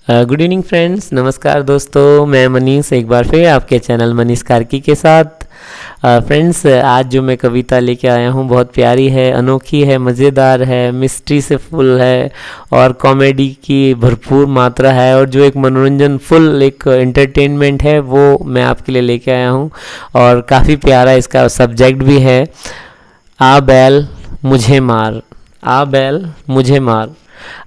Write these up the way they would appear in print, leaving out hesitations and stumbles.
Good evening friends, नमस्कार दोस्तों। मैं मनीष एक बार फिर आपके चैनल मनीष कार्की के साथ। फ्रेंड्स, आज जो मैं कविता लेके आया हूँ बहुत प्यारी है, अनोखी है, मज़ेदार है, मिस्ट्री से फुल है और कॉमेडी की भरपूर मात्रा है और जो एक मनोरंजन फुल एक एंटरटेनमेंट है वो मैं आपके लिए लेके आया हूँ। और काफ़ी प्यारा इसका सब्जेक्ट भी है। आ बैल मुझे मार, आ बैल मुझे मार।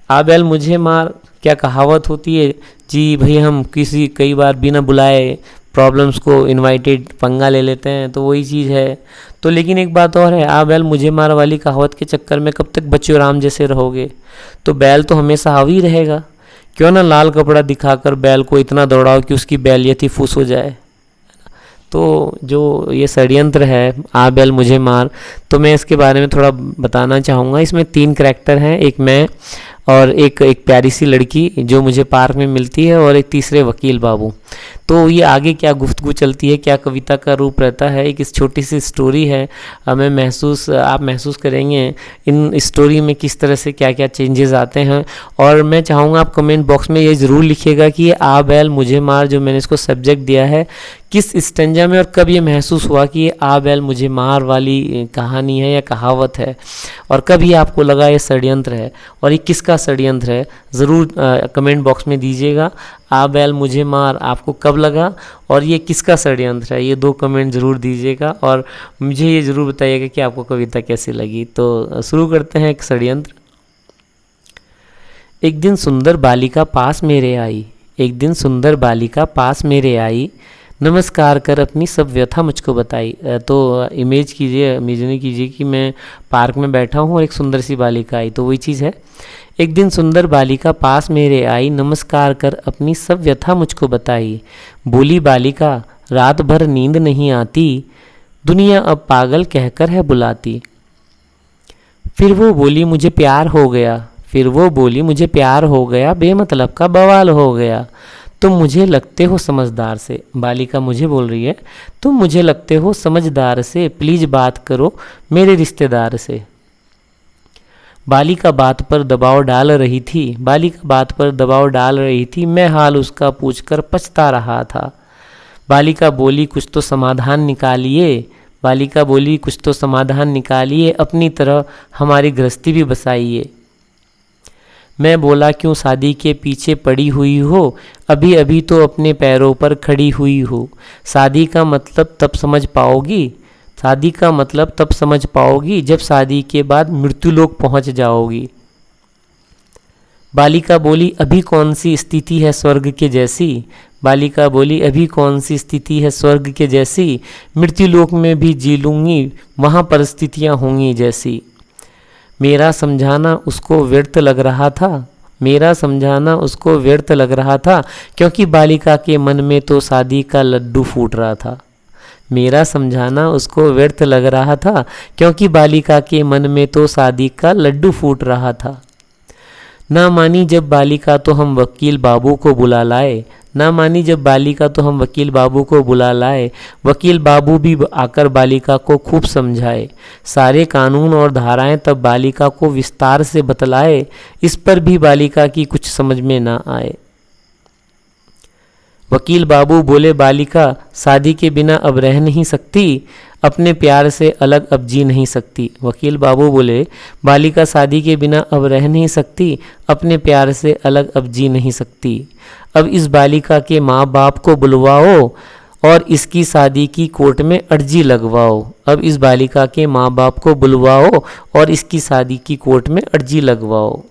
आ बैल मुझे मार क्या कहावत होती है जी भाई। हम कई बार बिना बुलाए प्रॉब्लम्स को इनवाइटेड पंगा ले लेते हैं, तो वही चीज़ है। तो लेकिन एक बात और है, आ बैल मुझे मार वाली कहावत के चक्कर में कब तक बच्चों राम जैसे रहोगे। तो बैल तो हमेशा हावी रहेगा। क्यों ना लाल कपड़ा दिखाकर बैल को इतना दौड़ाओ कि उसकी बैलियत फूस हो जाए। तो जो ये षड्यंत्र है आ बैल मुझे मार, तो मैं इसके बारे में थोड़ा बताना चाहूँगा। इसमें 3 करैक्टर हैं, एक मैं और एक प्यारी सी लड़की जो मुझे पार्क में मिलती है और एक तीसरे वकील बाबू। तो ये आगे क्या गुफ्तगू चलती है, क्या कविता का रूप रहता है, एक इस छोटी सी स्टोरी है। आप महसूस करेंगे इन स्टोरी में किस तरह से क्या क्या चेंजेस आते हैं। और मैं चाहूँगा आप कमेंट बॉक्स में ये ज़रूर लिखिएगा कि ये आ बैल मुझे मार जो मैंने इसको सब्जेक्ट दिया है किस स्टेंजा में और कब ये महसूस हुआ कि ये आ बैल मुझे मार वाली कहानी है या कहावत है, और कब ये आपको लगा ये षड्यंत्र है और ये किसका षड्यंत्र है। ज़रूर कमेंट बॉक्स में दीजिएगा। आ बैल मुझे मार आपको कब लगा और ये किसका षड्यंत्र है, ये 2 कमेंट ज़रूर दीजिएगा और मुझे ये ज़रूर बताइएगा कि आपको कविता कैसी लगी। तो शुरू करते हैं एक षड्यंत्र। एक दिन सुंदर बालिका पास मेरे आई, एक दिन सुंदर बालिका पास मेरे आई, नमस्कार कर अपनी सब व्यथा मुझको बताई। तो इमेजिन कीजिए कि मैं पार्क में बैठा हूँ और एक सुंदर सी बालिका आई, तो वही चीज़ है। एक दिन सुंदर बालिका पास मेरे आई, नमस्कार कर अपनी सब व्यथा मुझको बताई। बोली बालिका रात भर नींद नहीं आती, दुनिया अब पागल कहकर है बुलाती। फिर वो बोली मुझे प्यार हो गया, फिर वो बोली मुझे प्यार हो गया, बेमतलब का बवाल हो गया। तुम मुझे लगते हो समझदार से, बालिका मुझे बोल रही है, तुम मुझे लगते हो समझदार से, प्लीज बात करो मेरे रिश्तेदार से। बालिका बात पर दबाव डाल रही थी, बालिका बात पर दबाव डाल रही थी, मैं हाल उसका पूछकर पछता रहा था। बालिका बोली कुछ तो समाधान निकालिए, बालिका बोली कुछ तो समाधान निकालिए, अपनी तरह हमारी गृहस्थी भी बसाइए। मैं बोला क्यों शादी के पीछे पड़ी हुई हो, अभी अभी तो अपने पैरों पर खड़ी हुई हो। शादी का मतलब तब समझ पाओगी, शादी का मतलब तब समझ पाओगी जब शादी के बाद मृत्युलोक पहुंच जाओगी। बालिका बोली अभी कौन सी स्थिति है स्वर्ग के जैसी, बालिका बोली अभी कौन सी स्थिति है स्वर्ग के जैसी, मृत्युलोक में भी जी लूँगी वहाँ परिस्थितियाँ होंगी जैसी। मेरा समझाना उसको व्यर्थ लग रहा था, मेरा समझाना उसको व्यर्थ लग रहा था, क्योंकि बालिका के मन में तो शादी का लड्डू फूट रहा था। मेरा समझाना उसको व्यर्थ लग रहा था, क्योंकि बालिका के मन में तो शादी का लड्डू फूट रहा था। ना मानी जब बालिका तो हम वकील बाबू को बुला लाए, ना मानी जब बालिका तो हम वकील बाबू को बुला लाए। वकील बाबू भी आकर बालिका को खूब समझाए, सारे कानून और धाराएं तब बालिका को विस्तार से बतलाए, इस पर भी बालिका की कुछ समझ में ना आए। वकील बाबू बोले बालिका शादी के बिना अब रह नहीं सकती, अपने प्यार से अलग अब जी नहीं सकती। वकील बाबू बोले बालिका शादी के बिना अब रह नहीं सकती, अपने प्यार से अलग अब जी नहीं सकती। अब इस बालिका के माँ बाप को बुलवाओ और इसकी शादी की कोर्ट में अर्जी लगवाओ। अब इस बालिका के माँ बाप को बुलवाओ और इसकी शादी की कोर्ट में अर्जी लगवाओ।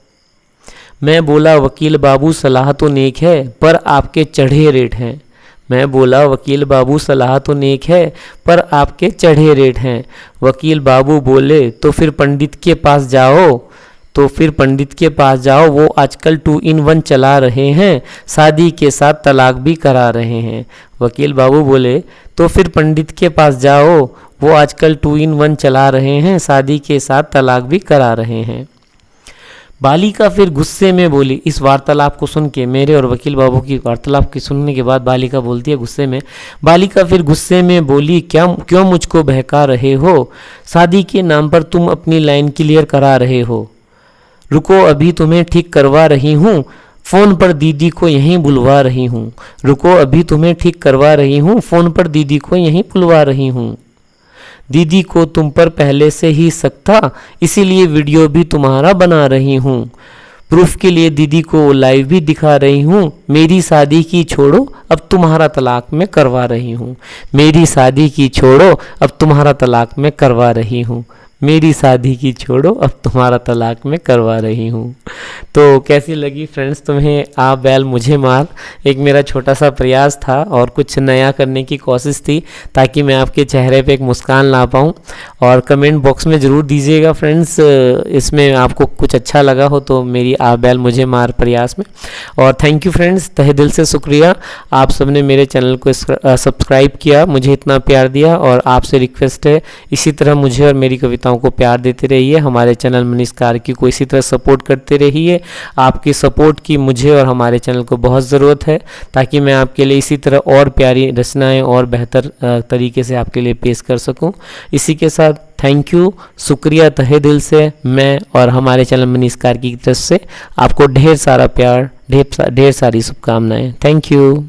मैं बोला वकील बाबू सलाह तो नेक है, पर आपके चढ़े रेट हैं। मैं बोला वकील बाबू सलाह तो नेक है, पर आपके चढ़े रेट हैं। वकील बाबू बोले तो फिर पंडित के पास जाओ, तो फिर पंडित के पास जाओ, वो आजकल 2 in 1 चला रहे हैं, शादी के साथ तलाक भी करा रहे हैं। वकील बाबू बोले तो फिर पंडित के पास जाओ, वो आजकल 2 in 1 चला रहे हैं, शादी के साथ तलाक भी करा रहे हैं। बालिका फिर गुस्से में बोली, इस वार्तालाप को सुन के, मेरे और वकील बाबू की वार्तालाप की सुनने के बाद बालिका बोलती है गुस्से में, बालिका फिर गुस्से में बोली क्यों मुझको बहका रहे हो, शादी के नाम पर तुम अपनी लाइन क्लियर करा रहे हो। रुको अभी तुम्हें ठीक करवा रही हूँ, फ़ोन पर दीदी को यहीं बुलवा रही हूँ, रुको अभी तुम्हें ठीक करवा रही हूँ, फ़ोन पर दीदी को यहीं बुलवा रही हूँ। दीदी को तुम पर पहले से ही शक था, इसीलिए वीडियो भी तुम्हारा बना रही हूँ। प्रूफ के लिए दीदी को लाइव भी दिखा रही हूँ। मेरी शादी की छोड़ो अब तुम्हारा तलाक मैं करवा रही हूँ। मेरी शादी की छोड़ो अब तुम्हारा तलाक मैं करवा रही हूँ। मेरी शादी की छोड़ो अब तुम्हारा तलाक मैं करवा रही हूँ। तो कैसी लगी फ्रेंड्स तुम्हें आ बैल मुझे मार? एक मेरा छोटा सा प्रयास था और कुछ नया करने की कोशिश थी ताकि मैं आपके चेहरे पे एक मुस्कान ला पाऊँ। और कमेंट बॉक्स में ज़रूर दीजिएगा फ्रेंड्स, इसमें आपको कुछ अच्छा लगा हो तो मेरी आ बैल मुझे मार प्रयास में। और थैंक यू फ्रेंड्स, तहे दिल से शुक्रिया आप सबने मेरे चैनल को सब्सक्राइब किया, मुझे इतना प्यार दिया। और आपसे रिक्वेस्ट है इसी तरह मुझे और मेरी कविताओं को प्यार देते रहिए। हमारे चैनल मनीष कार्की को इसी तरह सपोर्ट करते रहिए। आपकी सपोर्ट की मुझे और हमारे चैनल को बहुत ज़रूरत है ताकि मैं आपके लिए इसी तरह और प्यारी रचनाएं और बेहतर तरीके से आपके लिए पेश कर सकूं। इसी के साथ थैंक यू, शुक्रिया तहे दिल से। मैं और हमारे चैनल मनीष कार्की की तरफ से आपको ढेर सारा प्यार, ढेर सारी शुभकामनाएं। Thank you.